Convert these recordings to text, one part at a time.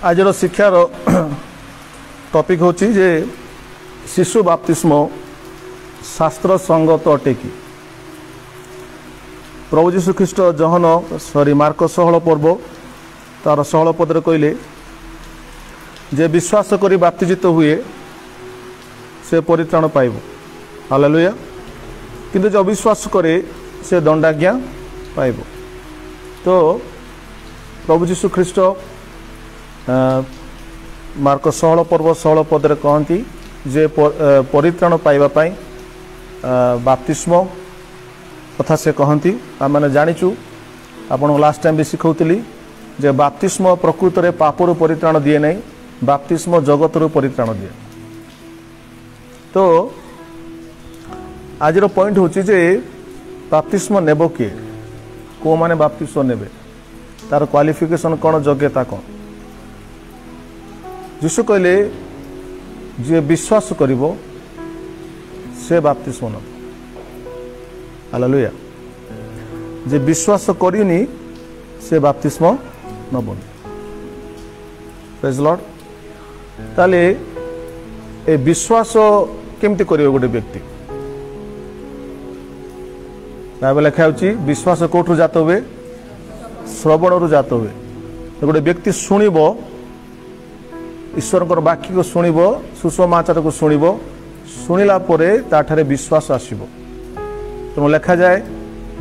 आज शिक्षार टॉपिक होची जे शिशु बाप्तिस्म शास्त्र संगत अटे कि प्रभु जीशु ख्रीष्ट जहन मार्क 16 पर्व तार 16 पदरे कहले जे विश्वास करी बाप्तिजित हुए से परित्राण पाइब। हालेलुया। किंतु जो अविश्वास करे से दंडाज्ञा पाइब। तो प्रभु जीशु ख्रीष्ट मार्क 16 पर्व 16 पदरे कहती जे परित्राण पाइबा पाई बाप्तिस्म कथा से कहती आम मैंने जाचु आपन लास्ट टाइम भी शिखौली जे बाप्तिस्म प्रकृत में पापरु परित्राण दिए नहीं, बाप्तिस्म जगतर परित्राण दिए। तो आज पॉइंट होची जे बाप्तिस्म नेब किए, को माने बाप्तिस्म नेबे, तार क्वालिफिकेशन कौन, योग्यता कौन। यीशु कहले जे विश्वास करिवो से बाप्तिस्म नब। हालेलुया। जे विश्वास करिनी से बाप्तिस्म नबनी। Praise Lord. ताले ए विश्वास केमती करिवो गोटे व्यक्ति। बाइबल लिखा होची विश्वास कोठु जात हुए, श्रवणरु जात हुए। गोटे व्यक्ति शुणिबो, ईश्वर वाक्य को शुणिबो, सुसमाचार को शुणिबो, शुणिला परे ताठारे विश्वास आसीबो। तो लिखा जाए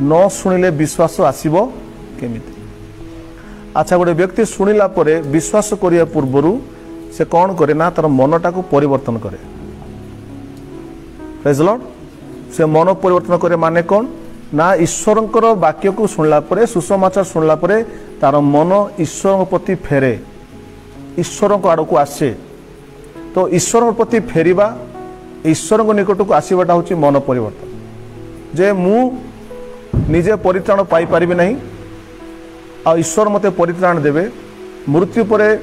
न शुणिले विश्वास आसीबो केमिति। अच्छा, गोटे व्यक्ति शुणिला परे विश्वास करिया पूर्वरु से कौन करे ना तार मनटा को परिवर्तन करे। Praise Lord. से मन परिवर्तन करे माने कौन ना ईश्वरंकर वाक्य को शुणला परे, सुसमाचार शुणला परे तार मन ईश्वर प्रति फेरे, ईश्वर आड़ को आसे। तो ईश्वर प्रति फेरिबा, ईश्वर निकट को आसवाटा हूँ मन परिवर्तन। जे मु निजे परित्राण पाई पारिबे नहीं, आ ईश्वर मते परित्राण देवे। मृत्यु परे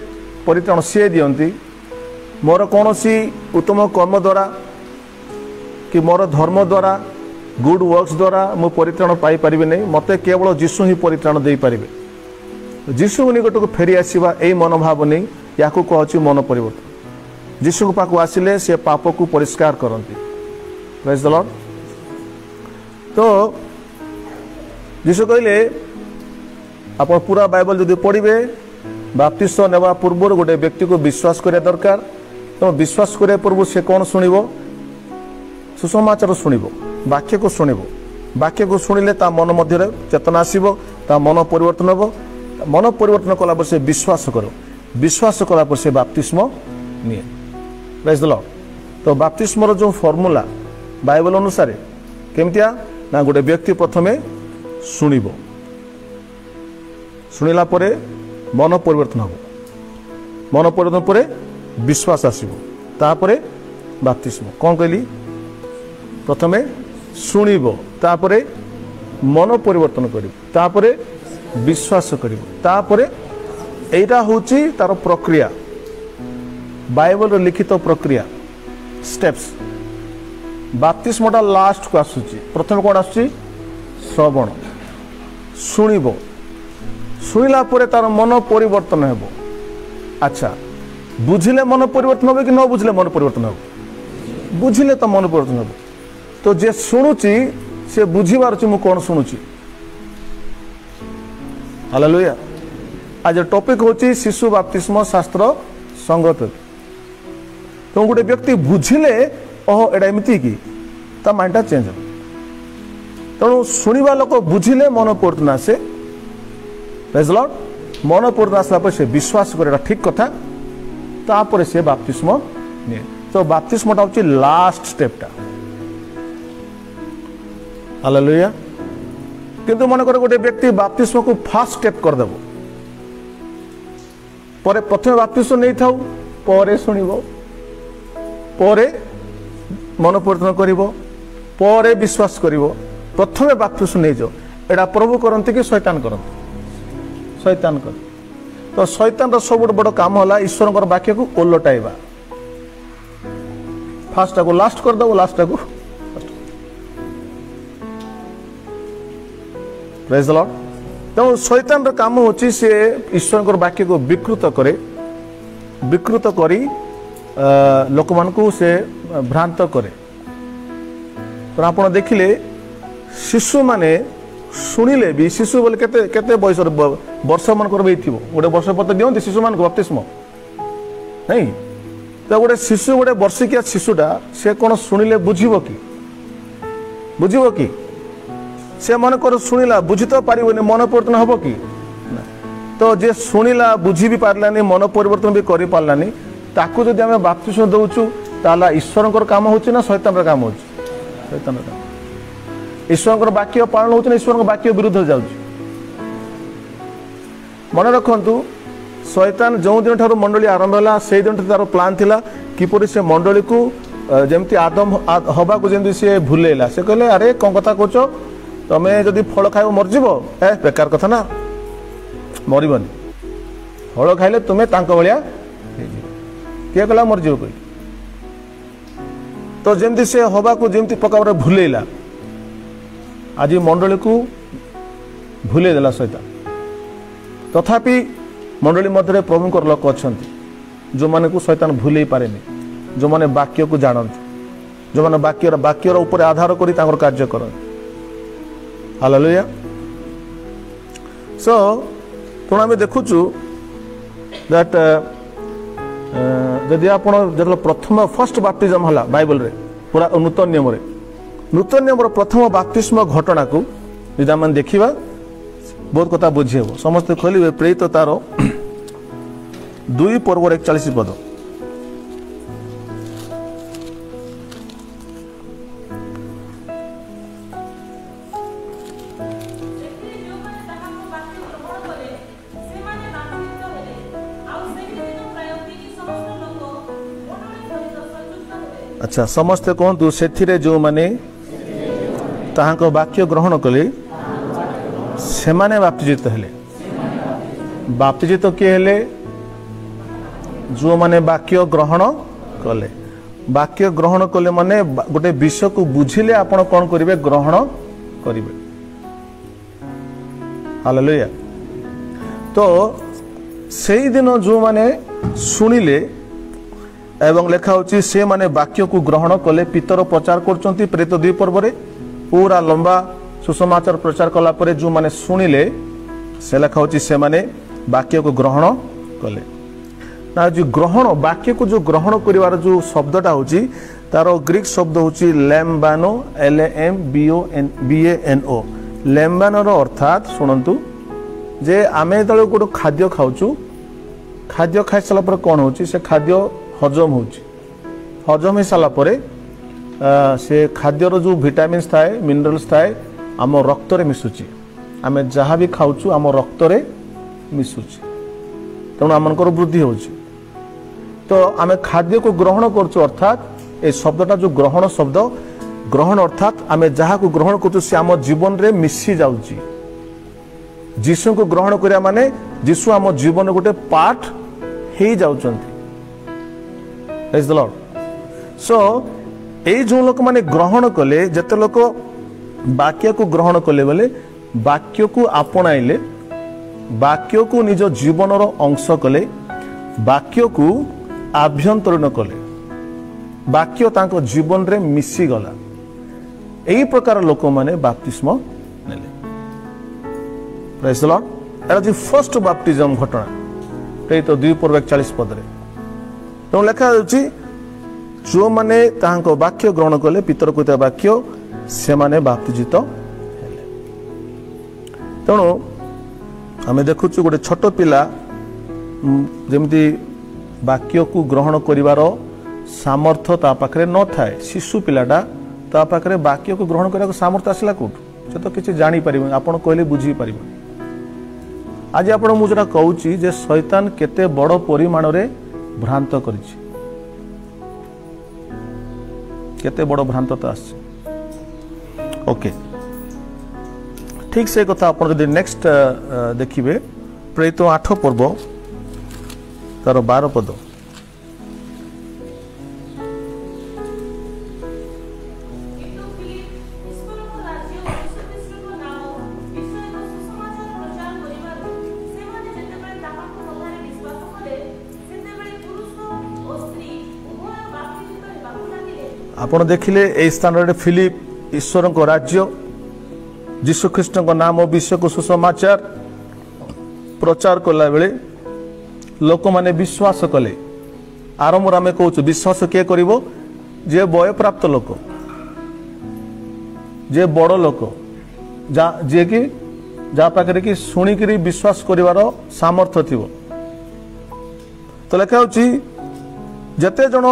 परित्राण सी दियंती। मोर कौन सी उत्तम कर्म द्वारा कि मोर धर्म द्वारा, गुड वर्क्स द्वारा मु परित्राण पाई पारिबे नहीं। मते केवल जीशु ही परित्राण दे पारिबे। जीशु निकट को फेरी आसीबा एई मनोभाव नहीं, या कहछि मन परिवर्तन। जीशु पाखु आसिले से पाप को परिष्कार करती। Praise the Lord. तो जीशु कहले आप पूरा बाइबल जदि पढ़िबे, बाप्तिस्म नेबा पूर्व गोटे व्यक्ति को विश्वास करिया दरकार। तो विश्वास करिया पूर्व से कौन शुणिबो? सुसमाचार शुणिबो, वाक्य को शुणिबो। वाक्य को शुणिले ता मन मध्य चेतना आसीबो, ता मन परिवर्तन हेबो। मन परिवर्तन कला पर से विश्वास करो, विश्वास कला पर से बाप्तिस्म निये। Praise the Lord. तो बाप्तिस्म जो फॉर्मूला बाइबल अनुसार केमतिया ना गोटे व्यक्ति प्रथमे शुणिबो, शुणिला परे मन परिवर्तन हबो, मन परिवर्तन परे विश्वास आसीबो, तापरे बाप्तिस्म। कौन कहली? प्रथमे शुणिबो, तापरे मन परिवर्तन करिबो, तापरे विश्वास करिबो, तापरे एटा होची तार प्रक्रिया, बाइबल लिखित प्रक्रिया, स्टेप्स। बाप्तिस्मटा लास्ट को आसुची। प्रथम कौन आसुची? श्रवण, शुणिबो, शुणिला परे तार मन परिवर्तन हेबो। अच्छा, बुझिले मन परिवर्तन हेबो कि न बुझिले मन परिवर्तन हेबो? बुझिले तो मन परिवर्तन हेबो। तो जे शुणुची से बुझी पारुची मु कौन शुणुची। हालेलुया। आज टॉपिक होची शिशु बाप्तिस्म शास्त्र संगत। तो गोटे व्यक्ति बुझिले ओहो एटा एमती कि ता माइंडटा चेंज हो। तेणु शुणिबा लोक बुझिले मन परिवर्तन आसे। Praise Lord. मन परिवर्तन आसला पर से विश्वास करे ठीक कथा, तापर से बाप्तिस्म निये। तो बाप्तिस्मटा होची लास्ट स्टेपटा। हालेलुया। किंतु मन कर गोटे व्यक्ति बाप्तिस्म को फास्ट स्टेप कर देबो, परे प्रथम बाप्तिस्म नहीं थाउ, परे शुणिबो, परे मन परिवर्तन करिबो, परे विश्वास करिबो। प्रथमे बाप्तिस्म नहीं जाओ। एडा प्रभु करंती कि शैतान करंती? शैतान कर। तो शैतान रो सब बड़ काम होला ईश्वर वाक्य को ओलटाइबा। फास्ट को लास्ट कर दो, लास्ट को। Praise the Lord. तेणु शैतान काम होची से ईश्वर वाक्य को विकृत करे, विकृत करी लोक मानकु से भ्रांत करे। तो आप देखिले शिशु माने शुणिले भी शिशु बोले केते केते बयस वर्ष मान गोटे वर्ष पत दिखते शिशु मान बपतिस्म नहीं तो गोटे शिशु गोटे वर्षिकिया शिशुटा से कौन शुणिले बुझीब कि से मन कर शुणिला बुझी तो पारे मन परिवर्तन हम कि तो जे शुणिला बुझी भी पार्लानी मन परिवर्तन भी कर पार्लानी ताकू जदि आम बाप्तिस्म दउचु ताला ईश्वर काम होची ना शैतान काम होची शैतान काम ईश्वर वाक्य पालन होची ना ईश्वर वाक्य विरुद्ध जाउची। मन रखंतु शैतान जो दिन ठार मंडली आरंभ होला से दिन तार प्लान थिला किपरि से मंडली को जेमती आदम हवा को जेमती से भूलेला से कहले अरे कौन कथा कहचो तमें जदि फल खाइब मरजिब ए बेकार कथा ना मरबनी फल खाइले तुम्हें तांको भलिया किए कहला मरजिब कह तो जेमती से हवा को जेमती प्रकार भूलेला आज मंडली को भूले देला शैतान। तथापि मंडली मध्य प्रभुंकर लोक अच्छा जो माने को शैतान भूले पारे जो माने वाक्य को जानते जो माने वाक्यर ऊपर आधार करी तांकर कार्य करते। हालेलुया। सो तेणु आम देखुचु दैट जदि आप प्रथम फर्स्ट बाप्तिजम होला बाइबल रे पूरा नूतन नियम प्रथम बाप्तिस्म घटना को यदि आम देखा बहुत कथा बुझे समस्त खोलिए प्रेरित तार 2 पर्व 41 पद अच्छा समस्ते कहतु से जो माने ताहाको वाक्य ग्रहण कले से माने बाप्तिजित हेले बाप्तिजित किए हेले जो माने वाक्य ग्रहण कले माने गोटे विषय को बुझिले आपण कौन करिवे ग्रहण करिवे। हालेलुया। तो सेई दिन जो माने सुनिले एवं लेखा होची से माने वाक्य को ग्रहण कले पितर प्रचार करचंती प्रेरित 2 पर्व रे पूरा लंबा सुसमाचार प्रचार कला परे जो माने सुनिले से लेखा होची से माने वाक्य को ग्रहण कले ना जो ग्रहण वाक्य को जो ग्रहण करिवार जो शब्दटा होची तार ग्रीक शब्द होची लैम्बानो LAMBANO लैम्बानो रो अर्थात सुनंतु जे आमे तळे गोटो खाद्य खाउचु खाद्य खाइ साला पर कोन होची से खाद्य हजम हो सारा पर से खाद्यर जो विटामिन्स थाए मिनरल्स थाए आम रक्त रे मिसुची आम जहाँ भी खाऊँ आम रक्त रे मिसुची तेणु आमकर वृद्धि होची। तो आम खाद्य को ग्रहण करचु अर्थात ए शब्दटा जो ग्रहण शब्द ग्रहण अर्थात आम जहाँ को ग्रहण करचु से आम जीवन रे मिसी जाउची। जीशु को ग्रहण करिया माने जीशु आम जीवन गोटे पार्ट हे जाउचंती। Praise the Lord. So ए जो लोक माने ग्रहण कले जते लोक वाक्य को ग्रहण कले बोले वाक्य को आपणाइले वाक्य को निज जीवन रो अंश कले वाक्य को आभ्यंतरीण कले वाक्य तांको जीवन रे मिसी गला एई प्रकार लोक माने बाप्तिस्म नेले। Praise the Lord. एरा जे फर्स्ट बाप्तिज्म घटना प्रेरित 2 पर्व 41 पद रे तो लेखा जो माने तांको वाक्य ग्रहण कले पितर कहता वाक्य से माने बाप्तिजित हेले। तेणु आम देखु गोटे छोट पिला जमती वाक्य को ग्रहण करिवार सामर्थ्य ता पाखरे न थाए शिशु पिलाटा ता पाखरे वाक्य को ग्रहण करने सामर्थ्य आसला कोठु से तो किसी जानी पारिबो आपण कहले बुझी पारिबो। आज आपण मु जरा कहूची जे शैतान केते बड़ परिमाण रे भ्रांत करिछि केते बड़ भ्रांतता आछि। ओके ठीक से कथा आपण जदि नेक्स्ट देखिबे प्रेरित 8 पर्व तार 12 पद आपण देखिले ए स्थान रे फिलिप ईश्वर को राज्य जीशुख्रीष्ट नाम विश्व को सुसमाचार प्रचार कला बेले लोक माने विश्वास कले। आरंभ आम कहूँ विश्वास किए करिवो जे बय प्राप्त लोक जे बड़ लोक जे कि जा पाखे कि शुणिक विश्वास करिवार सामर्थ्य थी। तो लेखा जेते जन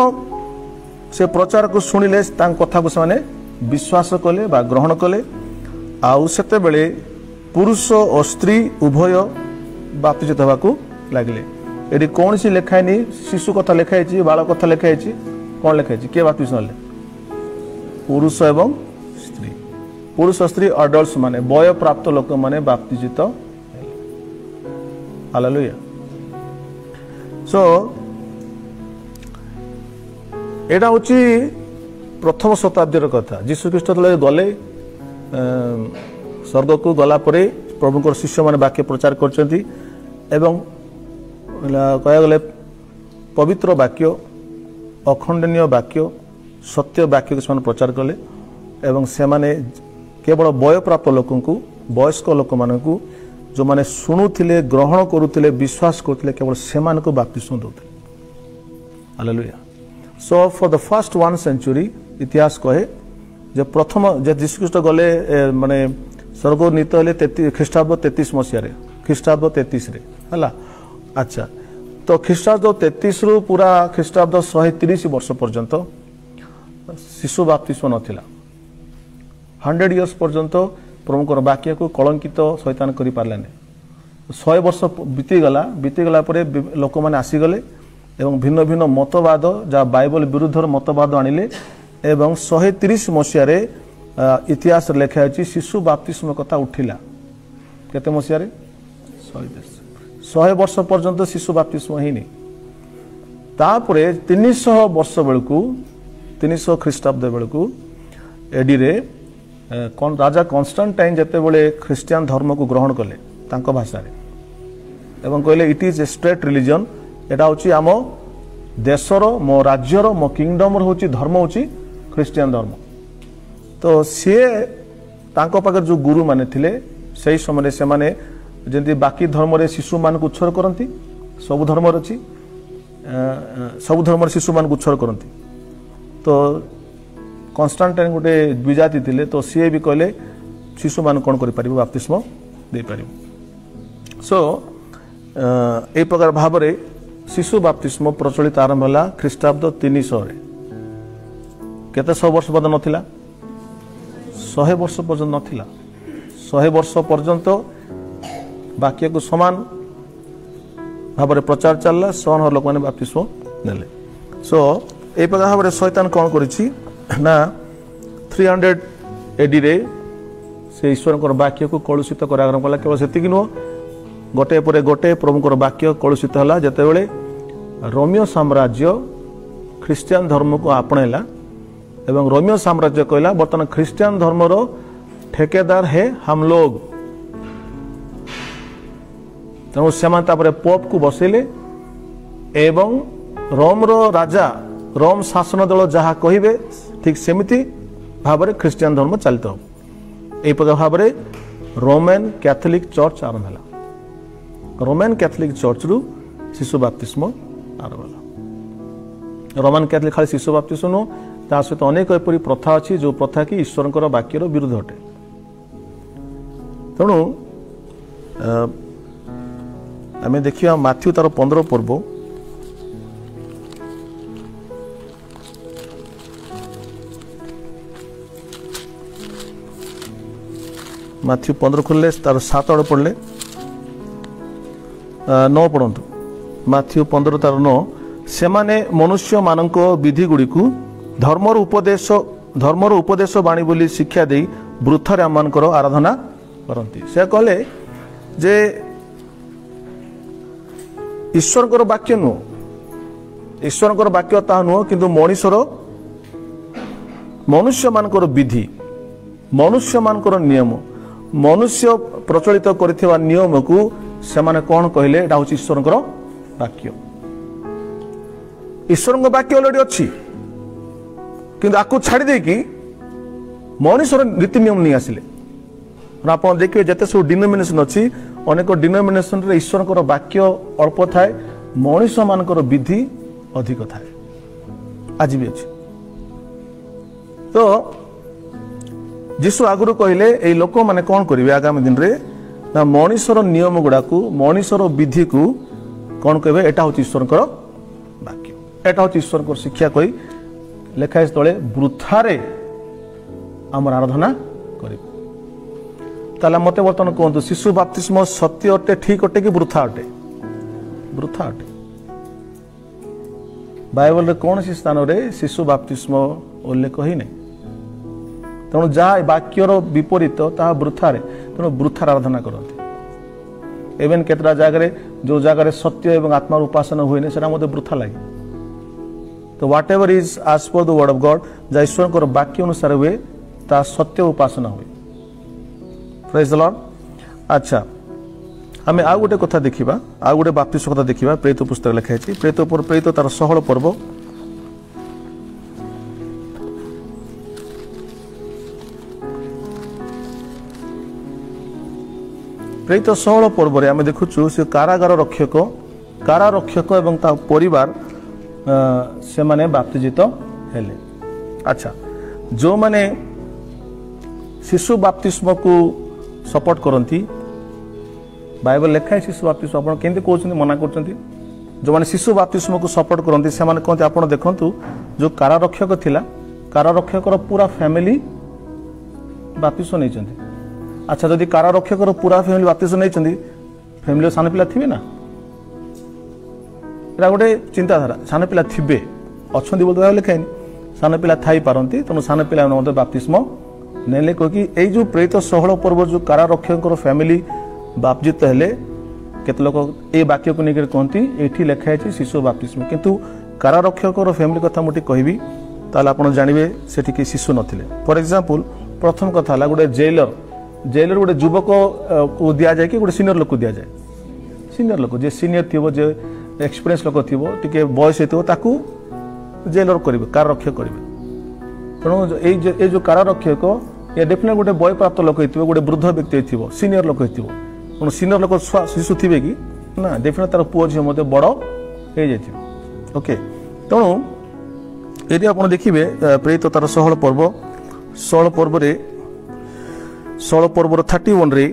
से प्रचार को शुणिले कथा को से विश्वास कले बा ग्रहण कले। आउ सेते बेले पुरुष और स्त्री उभय बाप्तिजित होगाकू लगे। ये कौन सी लेखाई नहीं शिशु कथा लिखाई बाल कथा लिखाई कौन लिखाई किए बाप्तिस्म नेले पुरुष एवं स्त्री पुरुष स्त्री अडल्ट्स माने बय प्राप्त लोक माने बाप्तिजित। हालेलुया। सो एटा होची प्रथम शताब्दी कथा। जीशुख्रीष्ट गले स्वर्ग को गला परे प्रभुଙ୍କର शिष्य माने वाक्य प्रचार करछंती एवं कह गले पवित्र वाक्य अखंडनीय वाक्य सत्य वाक्य को प्रचार कले एवं से माने केवल बय प्राप्त लोक वयस्क लोक मानू जो माने शुणुले ग्रहण करुले विश्वास करुले केवल से बाप्तिस्म दौते। Hallelujah. So for the first 1 century इतिहास कहे जे प्रथम जे जीशुख्रीष्ट गले माने स्वर्ग नीत हेले ख्रीष्टाब्द 33 मसीह ख्रीष्टाब्द 33 रे हला। अच्छा तो ख्रीष्टाब्द 33 रु पूरा ख्रीष्टाब्द 130 वर्ष पर्यंत शिशु बाप्तिस्म नथिला। 100 इयर्स पर्यंत प्रभुकर वाक्य को कलंकित शैतान करि पारलेने। 100 वर्ष बीतीगला पर लोक मैंने आसीगले एवं भिन्न भिन्न मतवाद जहाँ बाइबल विरुद्धर मतवाद आनिले एवं 130 मसीह इतिहास लिखा शिशु बाप्तिस्म कथा उठिला। केते मसीह 100 वर्ष पर्यंत शिशु बाप्तिस्म ही नहीं। तापरे 300 वर्ष बेलू 300 ख्रीष्टाब्द बेलू एडी रे राजा कन्स्टान्टाइन जेते बेले ख्रीस्टियन धर्म को ग्रहण कले तांको भाषा रे एवं कहले it is a state religion. एटा होची आम देशर मो राज्यर मो किंगडम होची धर्म होची ख्रीस्टियन धर्म। तो सी तांको पाखे जो गुरु माने थिले सही समय से माने जंती बाकी धर्म रे शिशु मान को उच्छर करती सब धर्म अच्छी सब धर्म शिशु मान को उच्छर करती। तो कन्स्टान्टाइन गोटे द्विजाति थिले तो सी भी कहले शिशु मान कौन कर पारिबो बाप्तिस्म दे पारिबो। सो ए प्रकार भाव रे शिशु बाप्तिस्म प्रचलित आरंभ होला ख्रीष्टाब्द 300 रे। केते 100 वर्ष पर्यंत नथिला 100 वर्ष पर्यंत नथिला। 100 वर्ष पर्यंत वाक्य को समान भाव में प्रचार चलला सन लोक मैंने बाप्तिस्म नेले। सो ए प्रकार भाव में शैतान कौन करिछि ना 300 एडी रे से ईश्वर वाक्य को कलुषित कर आरंभ कला। केवल सेतिक नुह गोटे पर गोटे प्रभुकर वाक्य कलुषित होला जेतेबेले रोमियो साम्राज्य ख्रीस्टियन धर्म को आपणेला एवं रोमियो साम्राज्य कहला बर्तमान ख्रीस्टियन धर्मर ठेकेदार है हम लोग। तेणु से पोप को बसैले एवं रोम रो राजा रोम शासन दल जहाँ कहे ठीक सेमिति भाव में ख्रीस्टियन धर्म चलित हो। यही प्रकार भाव में रोमान कैथोलिक चर्च आरंभ है। रोमान कैथोलिक चर्च रु शिशु बाप्तिस्म आरंभ है। रोमान कैथोलिक खाली शिशु बाप्तिस्म नुह ता सहित अनेक एपरी प्रथा अच्छी जो प्रथा कि ईश्वर वाक्यर विरुद्ध अटे। तेणु आम देखिए माथ्यू तार 15 पर्व माथ्यू 15 खोलले तार 7 आड़े पढ़ले 9 पढ़ंतु। माथ्यू 15 तार 9 सेमाने मनुष्य मानक विधि गुड़ी को धर्मर उपदेश बाणी बोली शिक्षा दे वृथारे आमମାନଙ୍କର आराधना करती। से कहले जे ईश्वर वाक्य नुह ईश्वर वाक्य ता नुह किंतु मनुष्य मानकर विधि मनुष्य मानकर नियम मनुष्य प्रचलित करथिबा नियम को सेमाने कौन कहले एटा होची ईश्वर वाक्य। ईश्वर वाक्य ऑलरेडी अच्छी किंतु आपको छाड़ी देकी मनुष्यर नीति नियम नहीं आसिले आप देखिए जिते सब डिनोमिनेशन अच्छी अनेक डिनोमिनेशन रे ईश्वर वाक्य अल्प थाए मनुष्य मानकर विधि अधिक थाए आज भी अच्छी तो जीशु आगुरी कहले ये लोक मैंने कौन करेंगे आगामी दिन में ना मनुष्यर नियम गुड़ा को मनुष्यर विधि को कौन कहे एटा हूँ ईश्वर वाक्य एटा हूँ ईश्वर शिक्षा कही लेखाए तले वृथारे आम आराधना कर मत बर्तमान कहतु शिशु बाप्तिस्म सत्य अटे ठीक अटे कि वृथा अटे वृथा अटे बाइबल कौन सी स्थान में शिशु बाप्तिस्म उल्लेख ही नहीं तेणु जहाँ वाक्यर विपरीत ता वृथारे तेणु वृथार आराधना करते एवं केतरा जगह जो जगह सत्य एवं आत्मार उपासना हुए से वृथा लगे तो whatever is as per the word of God जहाँ ईश्वर वाक्य अनुसार हुए ता सत्य उपासना हुए प्रेज द लॉर्ड। अच्छा आम आउ गोटे कथा देखा आउ गोटे बाप्तिस्म कथा देखा प्रेरित पुस्तक लिखाई प्रेरित तार 16 पर्व प्रेरित 16 पर्व आम देखुचु से कारागार रक्षक एवं ता परिवार से माने बाप्तिजित हेले। अच्छा जो माने शिशु बाप्तिस्म को सपोर्ट करती बाइबल लेखाए शिशु बाप्तिस्म आप कहते मना कर जो मैंने शिशु बाप्तिस्म को सपोर्ट करती से कहते आप देखु जो कारारक्षक थिला कारारक्षकर पूरा फैमिली बाप्तिस्म नहीं। अच्छा जदि कारारक्षकर पूरा फैमिली बाप्तिस्म नहीं फैमिली सान पिला थे ना यहाँ गोटे चिंताधारा सान पिला थे अच्छा बोलते लिखाई सान पिला थी पारती तेणु सान पिला बाप्तिस्म नेले कह यही जो प्रेरित 16 पर्व जो कारारक्षक फैमिली बाप्तिजित हेले केत लोक ये वाक्य को लेकर कहती ये लिखाई शिशु बाप्तिस्म किंतु कारारक्षक फैमिली कथा मुझे कहबी ताल आप जानवे से शिशु नथिले। फॉर एग्जांपल प्रथम कथा गोटे जेलर गोटे युवक को दि जाए कि गोटे सीनियर लोक को दि जाए सीनियर लोक जे सीनियर थी जे एक्सपीरियंस लोक थी टी बयस होता जेलर करेंगे कारारक्षक करेंगे तेणु ये जो कारारक्षक ये डेफिनेट गोटे बय प्राप्त लोक हो गोटे वृद्ध व्यक्ति हो सीनियर लोक हो सीनियर लोक शिशु थे कि ना डेफिनेट तार पुओ झील बड़ हो ओके तेणु ये आप देखिए प्रेरित तार 16 पर्व 16 पर्वर 31 रे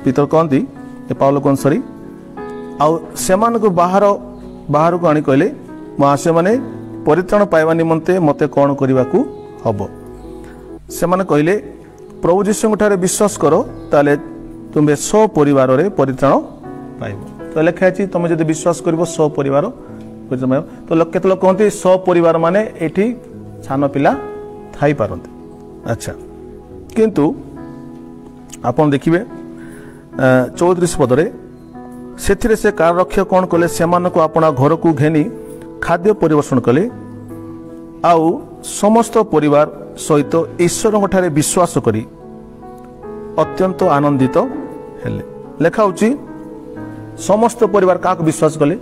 पितर कहती पाउल कौन सरी आउ बाहर को आनी कहले से माने परित्राण पाइबा निमंते मते कौन करने को हम से माने कहले प्रभु जीशु ठारे विश्वास करो ताले तुम्हें सपरिवार परित्राण पाइब तो लिखाई तुम जब विश्वास कर सपरिवार परित्राण पाइब तो केते लोक कहते सपरिवार माने एठी छान पिला थाई पारते। अच्छा किंतु आपन देखिए 34 पदरे से कारारक्षक कौन कले से अपना घर को घेनी खाद्य परिवेषण कले आउ समस्त परिवार सहित ईश्वर ठारे विश्वास करी अत्यंत आनंदित हेले। लेखा होची समस्त परिवार क्या विश्वास कले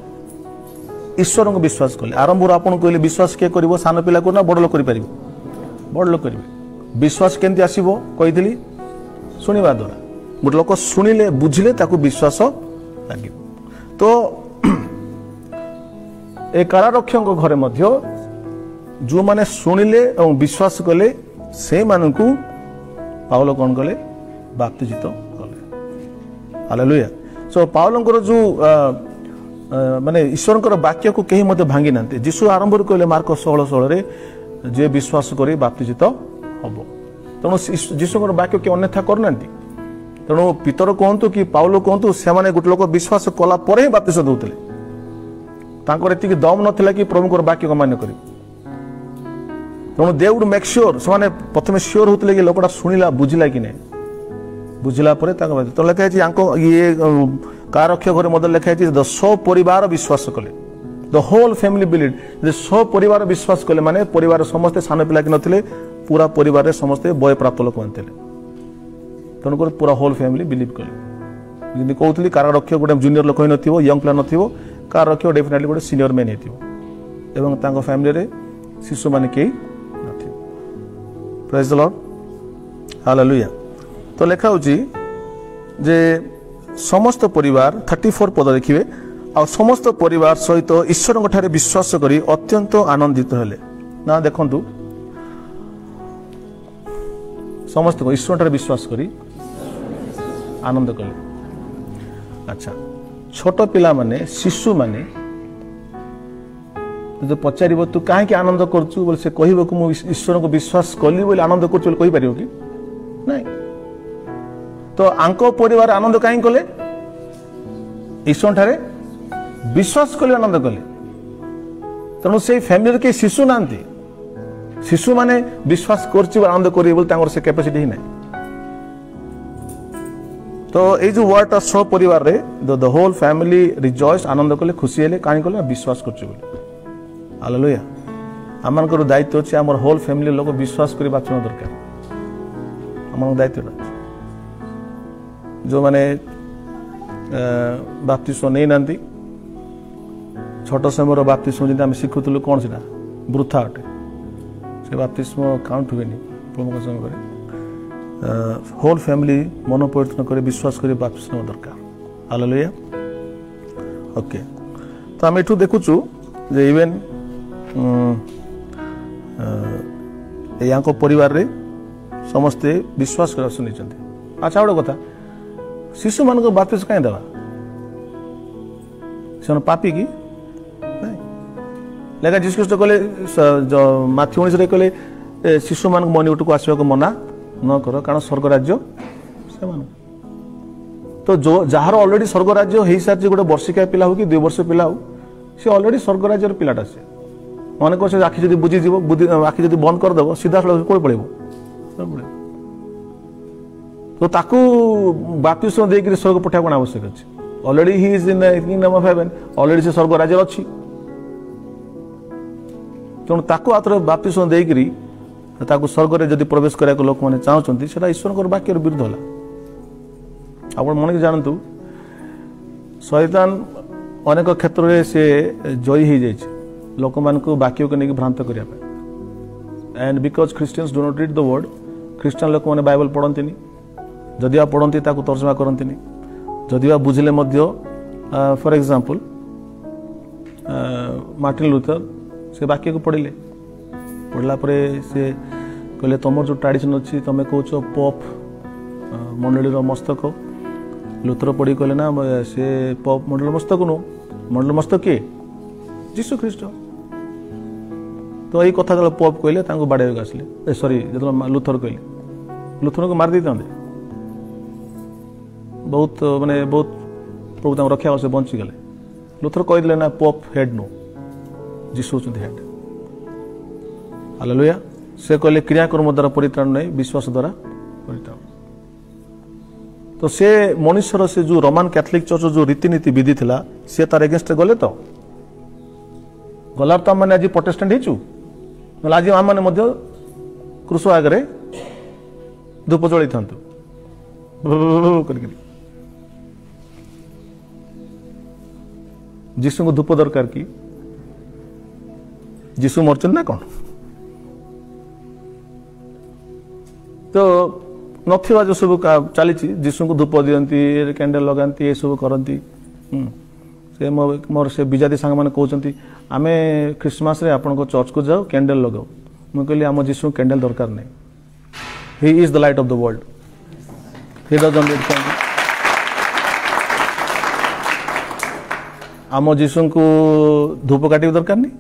ईश्वर को विश्वास कले। आरंभ आपन कहले विश्वास किए कर सान पिला को ना बड़ लोक कर बड़ लोक करेंगे विश्वास केमती आसब कही शुणा द्वारा गोटे लोक शुणिले बुझिले ताकू विश्वास लगे तो ए कारारक्षक घरे मध्य जो माने शुणिले और विश्वास कले से मानकू पाउल कौन कले बाप्तिजित कले हालेलुया। सो पाउलंकर जो माने ईश्वर वाक्य को कहीं मत भांगी ना जीशु आरंभ कहले मार्क 16:16 रे जे विश्वास करी बाप्तिजित हम तेणु जीशु वाक्य किए अन्यथा करना तेणु पितर कहतु कि पाउल कहतु से गोटे लोक विश्वास कला ही बाप्तिस्म दौते दम नाला कि प्रभु वाक्य मान्य कर तेणु दे वुड मेक श्योर से प्रथम श्योर होते कि लोकटा शुणिला बुझिला कि नहीं बुझिला तो लिखाई ये कारारक्षक घर मध्य लिखाई द सपरिवार विश्वास कले द होल फैमिली बिलीव सपरिवार विश्वास कले माने परिवार समस्ते सान पिला कि नथिले पूरा परिवार समस्ते बय प्राप्त लोक मानते तेणुक पूरा होल फैमिली बिलीव कले जमी कहती कारारक्षक गोटे जूनियर लोक नंग पिला नथिबो कारारक्षक डेफिनेटली गोटे सीनियर मैन होती फैमिली शिशु माने कई नथिबे प्रेज द लॉर्ड हालेलुया। तो लेखा होची जे समस्त परिवार 34 पद देखिए आ समस्त परिवार सहित ईश्वर ठारे विश्वास करी अत्यंत आनंदित हेले ना देखंतु समस्त ईश्वर ठारे विश्वास करी आनंद कले। अच्छा छोट पिला माने शिशु माने जो पचार तू कहीं आनंद करचु बोले से कहब कि मुझे ईश्वर को विश्वास कली बोले आनंद कर कि नहीं तो आंको परिवार आनंद कहीं कले ईश्वर ठारे विश्वास कले आनंद कले तेणु से फैमिली के शिशु ना शिशु माने विश्वास कर आनंद कर से कैपेसिटी ही नहीं। तो ये जो वर्ड सह परिवार रे द होल फैमिली रिजॉइस आनंद कले खुशी हेले कहीं कले विश्वास कर हालेलुया। आमर दायित्व अच्छे आम होल फैमिली लोग विश्वास कर बाछना दरकार आम दायित्व जो माने बाप्तिस्म नहीं ना छोट समय बाप्तिस्म जब आम शिखुलु कौन से वृथा अटे से बाप्तिस्म काउंट हुए प्रमुख समय होल फैमिली मन परिवर्तन कर विश्वास कर बाप्तिस्म दरकार हालेलुया। ओके तो आम एठू देखुचु जे इवेन या परिवार रे समस्ते विश्वास कर सुनी। अच्छा गोटे कथा शिशु मान बाप्तिस्म कहीं देवा से पापी कि नहीं लेकिन जीसु ख्रीष्ट कहले माथ्यू 19 कहले शिशु मान मो निकट को आसवा मना न कर कारण स्वर्ग राज्य से मान तो जो जार ऑलरेडी स्वर्ग राज्य हो सारी गोटे वर्षिका पिला हो कि 2 वर्ष पिला हो सी ऑलरेडी स्वर्ग राज्यर पिलाटा से मन कर आखि जब बुझीज आखि जब बंद करदेव सीधा कौन पड़े तो ताकू बाप्तिस्म देकर स्वर्ग पठा कौन आवश्यक अच्छे already he is in kingdom of haven already से स्वर्ग राज्य अच्छी तेणु ताकू आतर बाप्तिस्म देकर स्वर्ग में जब प्रवेश करने लोक मैंने चाहते हैं ईश्वर वाक्यर विरुद्ध है। आप मन की जानतु शैतान अनेक क्षेत्र में से जयी हो जाए लोक मान वाक्य को लेकिन भ्रांत करने and because Christians do not read the word ख्रीस्टान लोक मैंने बाइबल पढ़ती जदि आप पढ़ती तर्जमा करती जदि आप बुझे फॉर एग्जांपल मार्टिन लूथर से वाक्य को पढ़ला से कहले तुम जो ट्रेडिशन अच्छी तुम कौच पॉप मंडली मस्तक लूथर पढ़ी कहले ना से पॉप मंडल मस्तक नु मंडल मस्तक किए जीसु ख्रीष्ट तो यही कथा जो पॉप कहले बाड़े आसले सॉरी जो लूथर कहले लूथर को मार देते बहुत माने बहुत प्रभु रक्षा से बंची गले लूथर कहले ना pope head no Jesus head hallelujah. से कहले क्रियाकर्म द्वारा परित्राण नहीं विश्वास द्वारा परित्राण तो से मनुष्यर से जो रोमान कैथोलिक चर्च जो रीतिनीति विधि थिला से तार एगेंस्ट गले तो गलार तो आम आज प्रोटेस्टेंट हो आज आम मैंने क्रूस आगे धूप जलई था जीसु को धूप दरकार कि जीसु मरचन ना कौन तो नथिबा जो सब चली जीसु को धूप दियंती कैंडल लगाती ये सब करती से मोर से विजाती सांग मैंने कहते आम क्रिसमस रे आपण चर्च को जाओ कैंडल लगाओ मुझे कहली आम जीसु कैंडल दरकार नहीं he is the light of the world he doesn't need candle आम जीसु को धूप काटिबा दरकार नहीं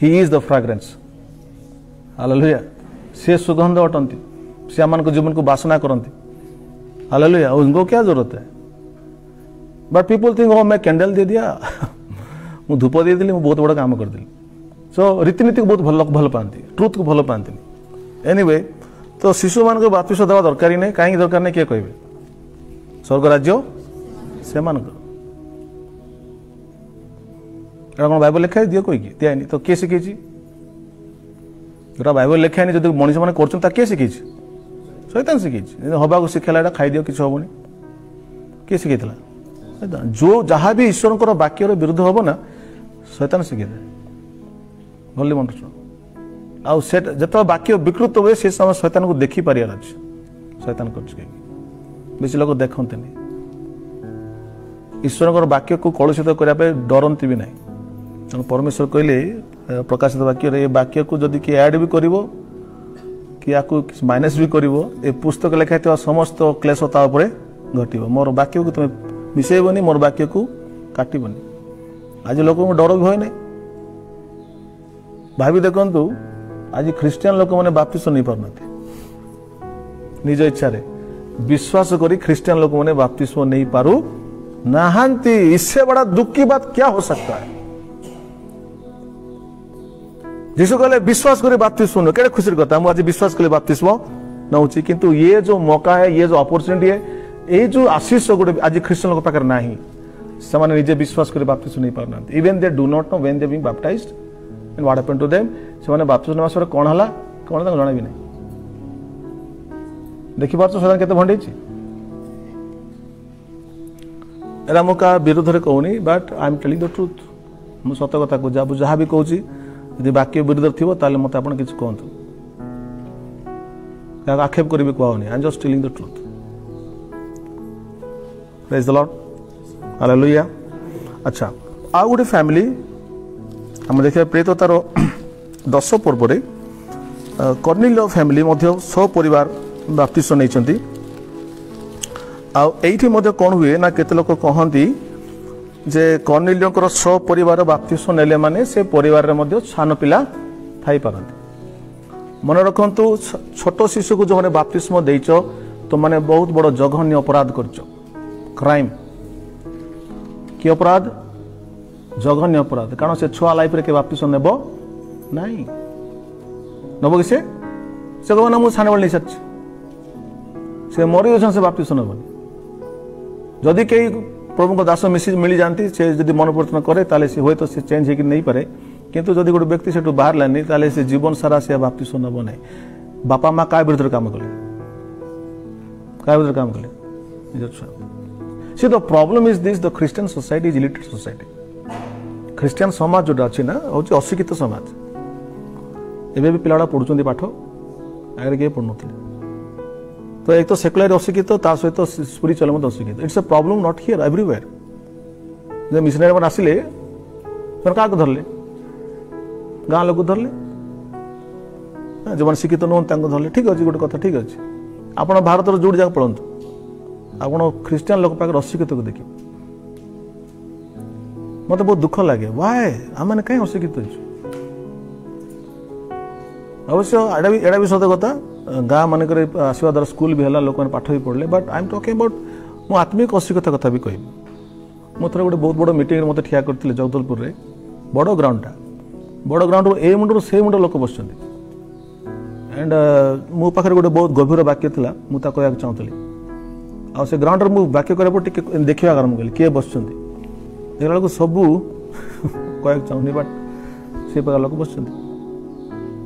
he is the fragrance hallelujah से सुगंध अटंती से आम जीवन को वासना करती हालेलुया उनको क्या जरूरत है बट पीपल थिंक ओ मैं कैंडल दे दिया मु धूप दे दिली बहुत बड़ा काम कर दिली सो रीतिनीति को बहुत भल पाती ट्रुथ को भल पाती एनीवे तो शिशु मान बाप्तिस्म देवा दरकार ही नहीं कहीं दरकार नहीं किए कहे स्वर्ग राज्य से कौन बाइबल लिखाई दिए कोई दिखाई तो किए शिखी जो बाइबल लिखाई जब मनीष मैंने कर किए शिखी शैतान शिखी हवा शिखेला खाईदि किसी हेनी किए शिखी जो जहाँ भी ईश्वर वाक्यर विरुद्ध हम ना शैतान शिखे भली मन आउ से जत वाक्य विकृत हुए से समय शैतान को देखी पारियार अच्छे शैतान कर बेसी लोग देखते नहीं ईश्वर वाक्य को कलुषित करने डरती भी नहीं तेणु परमेश्वर कहले प्रकाशित वाक्य ये वाक्य को जदि किए ऐड भी कर कि माइनस भी कर पुस्तक लिखाई समस्त क्लेश घट मोर वाक्य को तुम मिसेबनी मोर वाक्य को काटबनी आज लोक डर भी हुए नहीं भावी देखु आज ख्रीस्टियान लोक मैंने बाप्तिस्म नहीं पारना निज इच्छा विश्वास करी ख्रीस्टियान लोक मैंने बाप्तिस्म नहीं पारू नहांती। इससे बड़ा दुख की बात क्या हो सकता है। यीशु कहले विश्वास करी बाप्तिस्म केड़े खुशी कथा मुझे आज विश्वास करी बाप्तिस्म नौची किंतु ये जो मौका है ये जो अपॉर्चुनिटी है ये जो आशीष गोटे आज ख्रीस्टियन लोक पाखे ना से निजे विश्वास करी बाप्तिस्म नहीं पारना even they do not know when they being baptized and what happened to them से बाप्तिस्म नेवा सर कौन हला कौन जाना भी नहीं देखि पार्छ सदान केते भंडे एरा मु का विरोध रे कहूनी but I am telling the truth मु सत्य कथा को जहाँ भी कहूँ यदि वाक्य विरोध थी मत आप किसी कहतु आक्षेप करी कहूनी I am just telling the truth praise the lord hallelujah. अच्छा आ गोटे फैमिली आम देखिए प्रेत तार 10 पर्व कर्निल्य फैमिली सपरिवार बाप्तिस्म नहीं आईठी कौन हुए ना केते लोक कहती जे कर्निल्यर सपरिवार बाप्तिस्म नेले माने से परिवार रे सान पिला थाई पारंती मन रखंतु छोट शिशु को जो मैंने बाप्तिस्म देइच तो माने बहुत बड़ जघन्य अपराध करछ क्राइम कि अपराध जघन्य अपराध कारण से छुआ लाइफ रे के बाप्तिस्म नेब नहीं नब कि से कहना मुझे साने नहीं सारी से मरी से बाप्तिस्म नबनी जदि कई प्रभु को दास मिसी मिल जाती से जदि मन परिवर्तन करे ताले से होय तो से चेंज होकर नहीं पारे किंतु जदि गोटे व्यक्ति से बाहर लानी ताले से जीवन सारा से बाप्तिस्म नब नहीं बापा माँ क्या विरुद्ध काम कले क्या विरुद्ध काम कले निज छुआ see the problem is this the Christian society is illiterate society ख्रीस्टियन समाज जो अच्छी ना हूँ अशिक्षित समाज एवं भी पिला पढ़ुं पाठ आगे किए पढ़ु तो एक तो सेकुलर अशिक्षित सहित स्पिरिचुअल अशिक्षित it's a problem not here everywhere missionary मैंने आसिले क्या धरले गाँ लोग धरले जो मैंने शिक्षित नुहत धरले ठीक अच्छे गोटे कथा ठीक अच्छे आप भारत जो जगह पढ़ु आप ख्रीस्टियन लोक पाखे अशिक्षित को देखिए मत बहुत दुख लगे वाए आम कहीं अशिक्षित अवश्य एड़ा भी सत कथा गाँ मानक आसवा द्वारा स्कूल भी है लोक मैंने पाठ भी पढ़ले but I am talking about मो आत्मिक अशिक्षित कथा भी कह मुझे गोटे बहुत बड़ मीटिंग मत ठिया करते जगदलपुर में बड़ ग्राउंडटा बड़ ग्राउंड ए मुंडू से मुंड लोक बस एंड मो पाखे गोटे बहुत गभीर वाक्य था मुझे कहना चाहूली आ से ग्राउंड मुझे वाक्य कर देखा आरम्भ कली किए बस देखा बेलू सबू कह चाहूनी बट से प्रकार लोग बस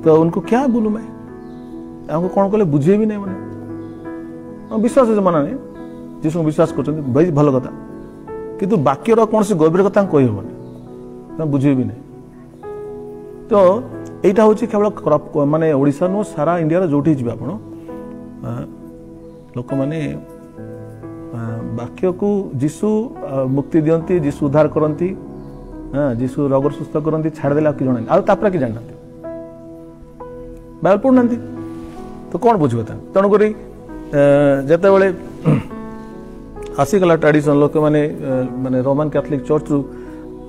तो उनको क्या बोलूँ मैं हमको कौन कले बुझे भी नहीं मैंने विश्वास माना नहीं जिसको विश्वास कर भल कथा किंतु वाक्यर कौन सी गभीर कथा कही हेनी बुझे भी नहीं तो यहाँ हूँ केवल माने ओडिशा नु सारा इंडिया जो जी आप लोक मैंने वाक्य को जीशु मुक्ति दियंती जीशु उद्धार करती जीशु रोग सुस्थ करती छाड़देला कि जाना आपर कि जानना बाइबल पढ़ुना तो कौन बुझे तेणुक जिते बड़े आसीगला ट्रेडिशन लोक मैंने माने रोमान कैथोलिक चर्च रु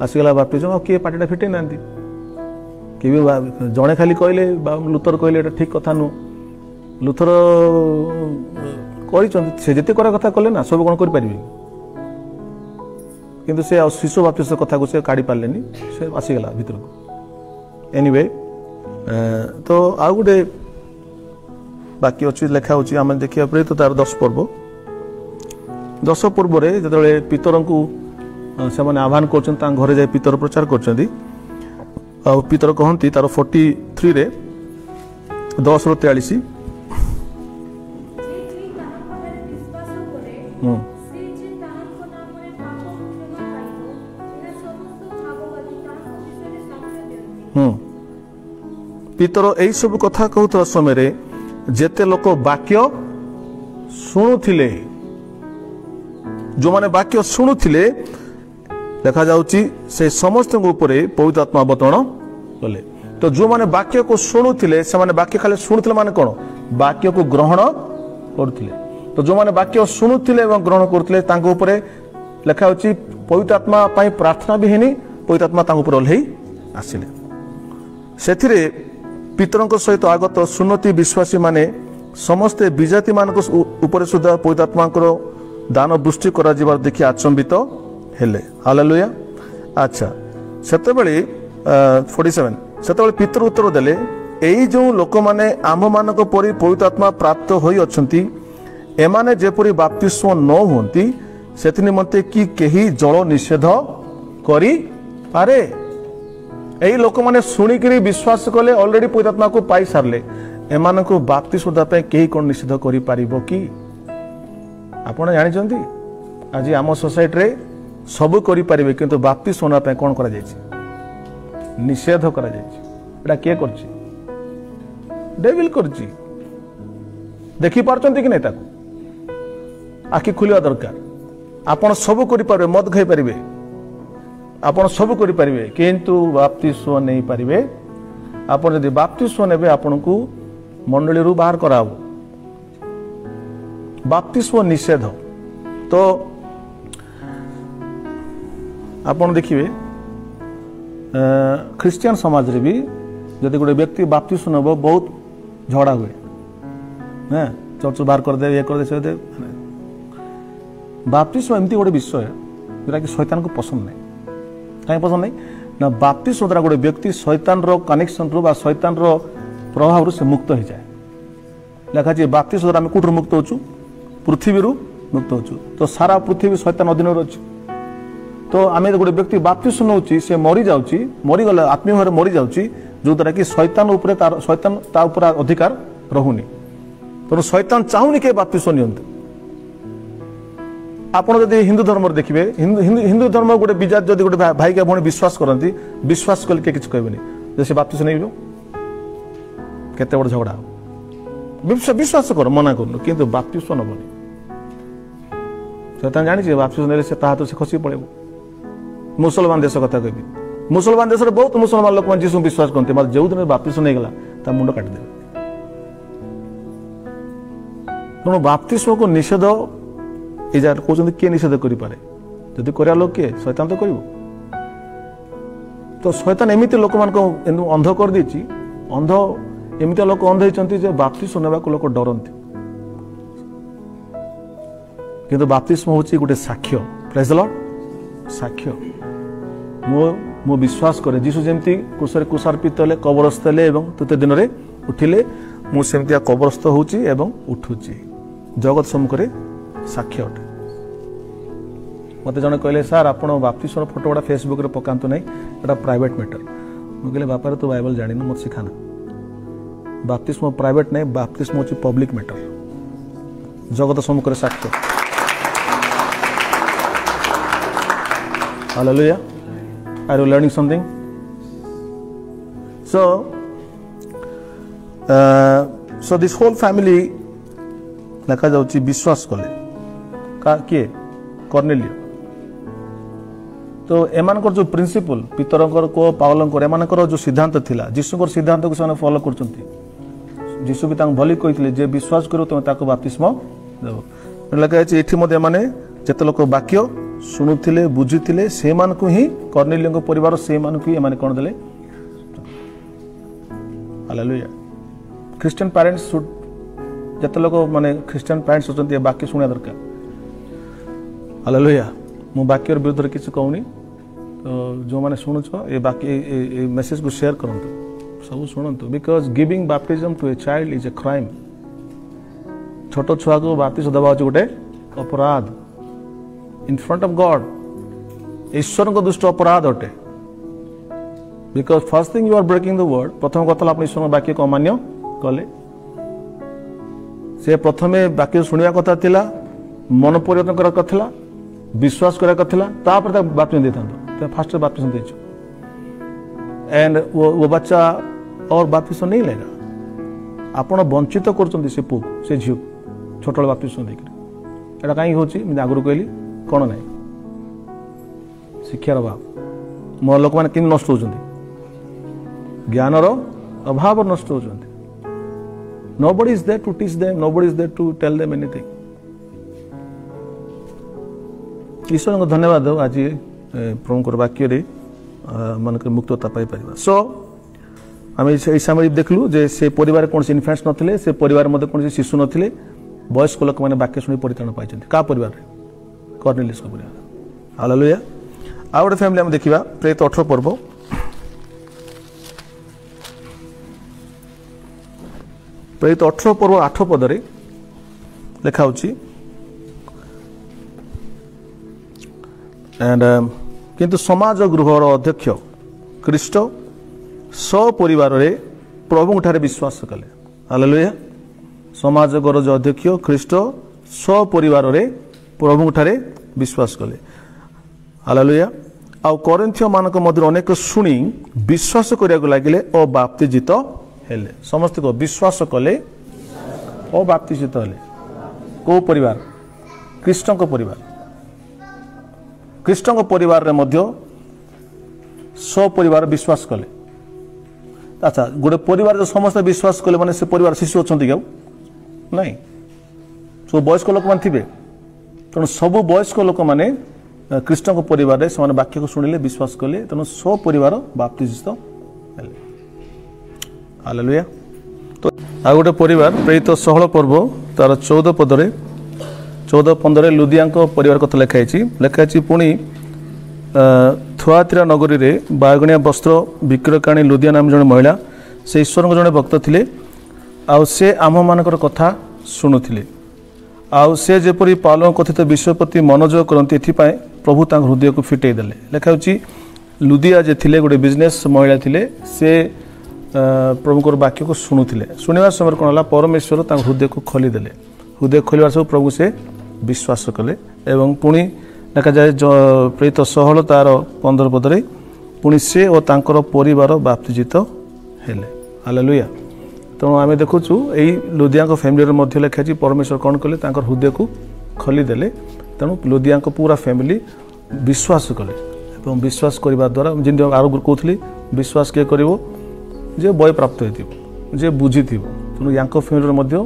आसीगला बाप्तिस्म किए पार्टीटा फिटे ना कि जड़े खाली कहले लुथर कहले ठीक कथा नु लुथर से जिते कथा कले ना सब कौन कर किंतु से शिशु बाप्तिस्म कथा को से काढ़ी पारे से आसीगला भीतर को एनीवे तो आउ गोटे बाकी अच्छी लिखा आम देखा प्रेरित तार 10 पर्व जो पितर को से आह्वान कर घरे जाए पितर प्रचार कर पितर कहती तार 43 रे 10 ରୁ 43 पितर यही सब कथा कहूଥିବା समय जेते लोक वाक्य शुणुथिले जो माने वाक्य शुणुथिले देखा जाउची से समस्त ऊपरे पवित्र आत्मा अवतरण कले। तो जो माने वाक्य को शुणुथिले से माने वाक्य खाली शुणुथिले माने कोन वाक्य को ग्रहण करथिले। तो जो माने वाक्य शुणुथिले एवं ग्रहण करथिले तांको ऊपरे लिखा होची पवित्र आत्मा पई प्रार्थना भी हेनी पवित्र आत्मा तांको ऊपर ओल्हेई आसिले। सेथिरे पितरଙ୍କ सहित आगत सुन्नति विश्वासी माने समस्त विजाति मानक ऊपर सुधा पवित्र आत्माଙ୍କର दान वृष्टि करा जिबार देखि आचंबित हेले। हालेलुया। अच्छा सेतेबेले 47 सेतेबेले पितर उत्तर देले एई जो लोक माने आम मानक परि पवित्र आत्मा प्राप्त होई अछंती एमाने जेपरि बाप्तिस्म न होंती सेति निमंते कि केही जल निषेध करी पारे। यही लोक मैंने शुणिक विश्वास कले ऑलरेडी पवित्र आत्मा को पाई सारे एमान को बाप्तिस्म देवाई कहीं कौन निषेध कर कि आपड़ जानते आज आम सोसाइटी रे सब करें किंतु बाप्तिस्म होना कौन कर निषेध कर किए कर डेविल कर देखी पार्टी कि नहीं ताको आखि खुलिया दरकार आपन सब करें मद खाई पारे आपण सब करें किंतु बाप्तिस्म नहीं पारे। आपण यदि बाप्तिस्म ने आपण को मंडली रू बाहर करा बाप्तिस्म निषेध। तो आपण देखिए ख्रिस्टियन समाज रे भी जदि गोटे व्यक्ति बाप्तिस्म नब बहुत झगड़ा हुए चर्च बाहर कर दे ये कर दे बाप्तिस्म एमती गोटे विषय जोटा कि शैतान को पसंद नहीं कहीं पसंद नहीं ना बाप्तिस्म द्वारा गोटे व्यक्ति शैतान रो कनेक्शन रू शैतान रो प्रभाव से मुक्त हो जाए। लिखा है बाप्तिस्म द्वारा आम कौटू मुक्त होचु पृथ्वी मुक्त होचु। तो सारा पृथ्वी शैतान अधीन अच्छी। तो आम गोटे व्यक्ति बाप्तिस्म नौ से मरी जाऊँगी मरीगले आत्मीय भाव मरी जाऊँगी जो द्वारा कि शैतान शैतान अधिकार रहुनी। तेणु शैतान चाहूनी के बाप्तिस्म नियंतु। आपड़ जब हिंदू धर्म देखिए हिंदू धर्म गोटे विजात जब गोटे भाई के भाई विश्वास करती विश्वास कल किए किसी कहबे जैसे बाप्तिस्म नहीं केते बड़ झगड़ा विश्वास कर मना कर किंतु बाप्तिस्म नबनी शैतान जानी बाप्तिस्म ने से खसी पड़े। मुसलमान देश कथा कहबी मुसलमान देश बहुत मुसलमान लोक जीसु विश्वास करते जो दिन बाप्तिस्म नहीं गला ता मुंड काटिदे। तेणु बाप्तिस्म को निषेध ये जगह कहते किए निषेध करें जदि कर लोक किए शैतान तो कर। तो शैतान एमती लोक मान अंध कर देछि अंध एमती लोक अंध होती बाप्तिस्म नेबा को लोक डरती किंतु बाप्तिस्म होछि गोटे साक्ष्य। प्रेज द लॉर्ड साक्ष्य मो विश्वास करे जीसु जेमती कुशरे कुशार्पित हेले कबरस्थ हेले एवं तृतीय दिन में उठिले मुझे कबरस्थ होछि एवं उठुछि जगत सम्मुख साक्ष्य अटे। मत जन कहले सार आप बाप्तिस्म फोटो गुड़ा फेसबुक रे पकातु नहीं एटा प्राइवेट मैटर। मुझे बापार तू बाइबल जानी मत शिखाना बाप्तिस्म प्राइवेट नहीं बाप्तिस्म होछि पब्लिक मैटर जगत सम्मुख साक्ष्य। Hallelujah. Are you learning something? So this whole family लिखा जाउछि विश्वास कले किए कर्नेलियो। तो एमानकर जो प्रिंसिपल पितरंकर को पावलंकर एमानकर जो सिद्धांत थिला जीशुकर सिद्धांत को से फॉलो करचंती जीशु भी तांग भली कहितले जे विश्वास करो तुम ताको बाप्तिस्म देबो। लगा छै एठी मध्ये माने जते लोक वाक्य शुणुथिले बुझिथिले से मान को ही कर्नेलियो परिवार से मान को एमाने कोन देले। हालेलुया। क्रिश्चियन पेरेंट्स शुड जते लोक माने क्रिश्चियन पेरेंट्स होचंती वाक्य सुनिया दरकार। हालेलुया। मु वाक्य विरुद्ध रे किछ कहूनी तो जो माने सुनुछ ए वाक्य ए मेसेज को शेयर करंतु सब सुनंतु because giving baptism to a child is a crime. छोटो छुआ को बाप्तिस्म दबा गोटे अपराध इन फ्रंट ऑफ गॉड ईश्वर को दुष्ट अपराध अटे। Because first thing you are breaking the word प्रथम कथा आप ईश्वर वाक्य को अमान्य कले। से प्रथमे वाक्य शुणिया कथा थिला मन परिवर्तन करा कथा विश्वास करा कथा तापर बाप्तिस्म देता फास्ट बाप्तिस्म देछ एंड वो बच्चा और बाप्तिस्म नहीं लेगा। आपण वंचित कर से पुक से झील छोट बाप्तिस्म देकर एटा कहीं होची आगुरी कहली कौन ना शिक्षार अभाव मोर लोक मैंने किन नष्ट होती ज्ञानर अभाव नष्ट होती। Nobody is there to teach them, nobody is there to tell them anything. ईश्वर को धन्यवाद दो आज प्रभुଙ୍କର ବାକ୍ୟରେ ମାନଙ୍କର ମୁକ୍ତତା ପାଇ परिवार। सो आम ये समय देखलु जे से परिवार कौन इन्फ्लुएंस नथिले से परिवार मध्य कौन शिशु नथिले वयस्क लोक मैंने वाक्य शुणी परित्राण पाई का परिवार कर्नेलियस को परिवार। हालेलुया। आ गोटे फैमिली आम देखा प्रेरित 18 पर्व प्रेरित 18 पर्व 8 पदरे लिखा होची एंड किंतु समाज गृहर अध्यक्ष ख्रीष्ट सपरिवार प्रभु ठारे विश्वास कले। हालेलुया। समाज गृहर अध्यक्ष ख्रीष्ट सपरिवार प्रभु ठारे विश्वास कले। हालेलुया। आ कोरिन्थियो मानक मध्य अनेक शुणी विश्वास करिया लागिले और बाप्तिजित हेले। समस्त को विश्वास कले और बाप्तिजित हेले। को परिवार ख्रीष्ट परिवार ख्रीष्ट परिवार रे मध्य सपरिवार विश्वास कले। अच्छा गोटे परिवार जो समस्त विश्वास कले माने से परिवार शिशु अच्छा क्या नहीं सब वयस्क लोक मान थे तेणु सब वयस्क लोक मैंने ख्रीष्ट परिवार से वाक्य को शुणिले विश्वास कले तेणु सपरिवार बाप्तिजित हेले। हालेलुया। तो आ गोटे परिवार प्रेरित 16 पर्व तार 14 पदरे 14-15 लुदिया परिवार कथा लिखाई पुणी थुआतिरा नगरी रे बागणिया वस्त्र विक्रयकाणी लुदिया नाम जड़े महिला से ईश्वर को जड़े भक्त थे से आम मानकर कथा शुणुले से जेपरी पाल कथित विषय प्रति मनोयोग करती एपाई प्रभु तांग हृदय को फिटे देले। लिखाई लुदिया जे थिले गोटे बिजनेस महिला थिले से प्रभुकर वाक्य को शुणुले शुणवा समय कौन है परमेश्वर तांग हृदय को खोलीदेले हृदय खोलवार सब प्रभु से विश्वास कले एवं पुणी देखा जाए प्रेरित 16 तार 15 पदरे पुणी से और तांकर परिवार बाप्तिजित हेले। हालेलुया। तेणु आम देखुचु यही लुदिया फैमिली मध्य लिखाई परमेश्वर कौन कले तांकर हृदय को खोलीदेले तेणु लुदिया पूरा फैमिली विश्वास कले एवं विश्वास करने द्वारा जिन आरोग्य कहते विश्वास किए कर जे बय प्राप्त हो बुझी तेणु या फैमिली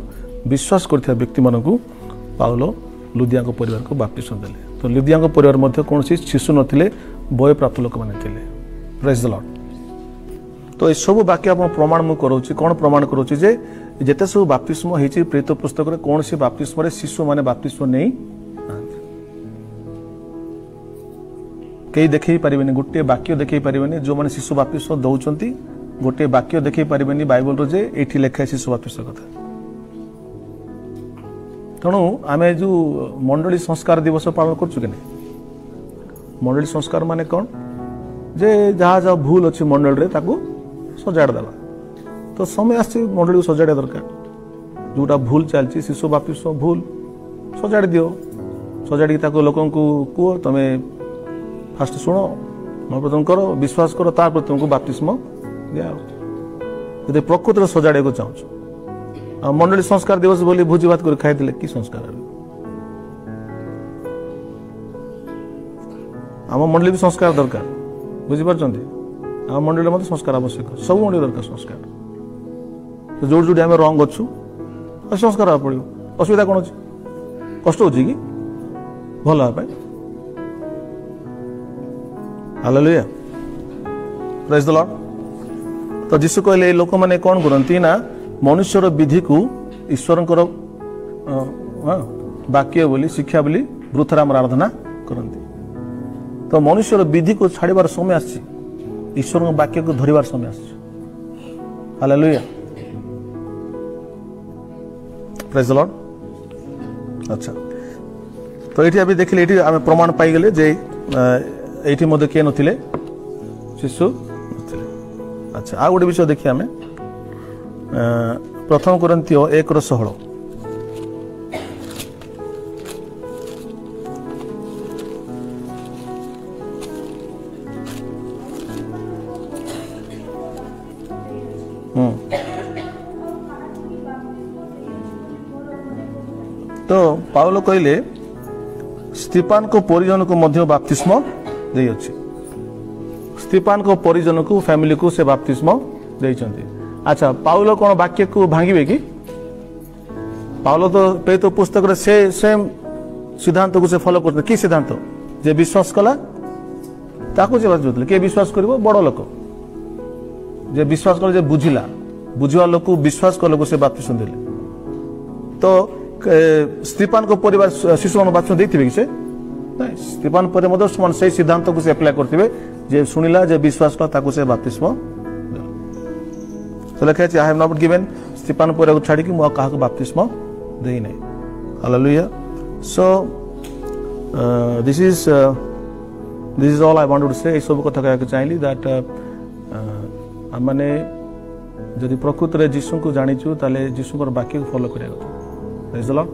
विश्वास करथिया व्यक्ति मानकु पाउलो लुदिया परिवार को बाप्तिस्म देले। तो लुदिया परिवार मध्य कौन शिशु नथिले बय प्राप्त लोक माने थिले। Praise the Lord. तो ये सब वाक्य आप प्रमाण मु करोछि कोन प्रमाण करोछि जे जेते सब बाप्तिस्म हेछि प्रेरित पुस्तक रे कौन से बाप्तिस्म रे शिशु माने बाप्तिस्म नहीं कई देखै परिबेनी गोटे वाक्य देखै परिबेनी जो माने शिशु बाप्तिस्म दउचंती गोटे वाक्य देखै परिबेनी बाइबल रो जे एठी लेखा शिशु बाप्तिस्म कथा। तेणु आम जो मंडली संस्कार दिवस पालन कर मंडली संस्कार माने कौन जे जहाँ जहाँ भूल अच्छी मंडल रे ताकू सजाड़ देवा तो समय आस मंडली को सजाड़ा दरकार जोटा भूल चलती शिशु बाप्तिस्म भूल सजाड़ दियो सजाड़ी लोक कह तुम्हें फास्ट शुण मन करो विश्वास करो तापर तुमको बाप्तिस्म दिया प्रकृत सजाड़ा को चाहूँ मंडली संस्कार दिवस बोली भोजी भात कर खाई कि संस्कार आम मंडली भी संस्कार दरकार बुझीपार आम मंडली मत संस्कार आवश्यक सब मंडली दरकार संस्कार तो जो जो आम रंग अच्छु संस्कार पड़ो असुविधा कौन अच्छी कष्ट होची कि भल हाँ। हालेलुया। Praise the Lord. तो जीशु कहले लोक मैंने कौन करती ना मनुष्यर विधि को ईश्वर वाक्य बोली शिक्षा बोली वृथार आराधना करती। तो मनुष्यर विधि को छाड़बार समय आसी ईश्वर वाक्य को धरबार समय आस। हालेलुया। Praise the Lord. अच्छा तो ये अभी देखिले ये आम प्रमाण पाईगले जे ये मध्य किए नथिले शिशु नथिले। अच्छा आ गोटे विषय देखिए आम प्रथम कोरिन्थियो 1:16 1 पाउल कहले स्तिफान को परिजन को मध्य बाप्तिस्म दे अछि स्तिफान को परिजन को फैमिली को से बाप्तिस्म देइछन्ति। अच्छा पाउल कोन वाक्य को भांगिबे कि पाउल तो पेतो पुस्तक रे से सेम सिद्धांत को से फॉलो करते कि सिद्धांत जे विश्वास कला ताको जे बात के विश्वास करबो बड़ लोक जे विश्वास कर जे बुझिला बुझवा लोक को विश्वास कर लोक से बाप्तिस्म देले तो स्तिफान को परिवार शिशु मान बाप्तिस्म देथिबे कि से नहीं स्तिफान पर मदर समान से सिद्धांत को से अप्लाई करथिबे जे सुनिला जे विश्वास कला ताको से बाप्तिस्म तो लिखा आई हैव नॉट गिवन स्तिफान पर को छाड़ी कि मो काहा को बाप्तिस्म देई नै hallelujah so this is all I wanted to say सब कथा कहके चाहिली दैट माने जदि प्रकृत रे यीशु को जानिछु ताले यीशु को वाक्य को फॉलो करिया प्रेज द लॉर्ड।